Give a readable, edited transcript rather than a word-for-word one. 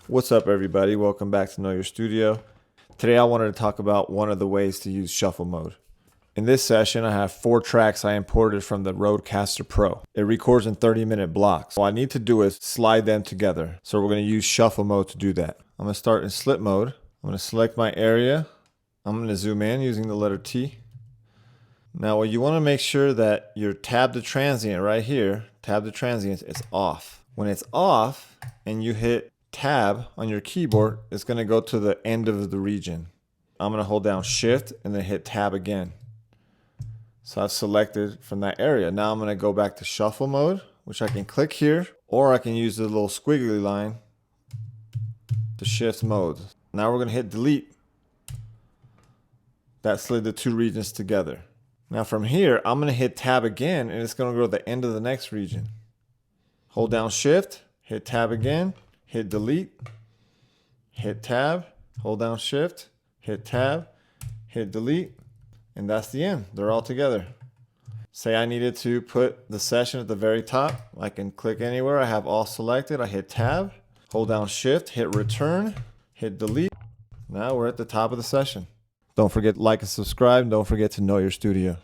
What's up, everybody? Welcome back to Know Your Studio. Today I wanted to talk about one of the ways to use shuffle mode. In this session, I have 4 tracks I imported from the Rodecaster Pro. It records in 30-minute blocks. All I need to do is slide them together. So we're going to use shuffle mode to do that. I'm going to start in slip mode. I'm going to select my area. I'm going to zoom in using the letter T. Now, you want to make sure that your tab to transient right here, tab to transient, is off. When it's off and you hit tab on your keyboard, it's going to go to the end of the region. I'm going to hold down shift and then hit tab again. So I've selected from that area. Now I'm going to go back to shuffle mode, which I can click here, or I can use the little squiggly line to shift mode. Now we're going to hit delete. That slid the 2 regions together. Now from here, I'm going to hit tab again, and it's going to go to the end of the next region. Hold down shift, hit tab again, hit delete, hit tab, hold down shift, hit tab, hit delete, and that's the end. They're all together. Say I needed to put the session at the very top. I can click anywhere. I have all selected. I hit tab, hold down shift, hit return, hit delete. Now we're at the top of the session. Don't forget to like and subscribe. Don't forget to know your studio.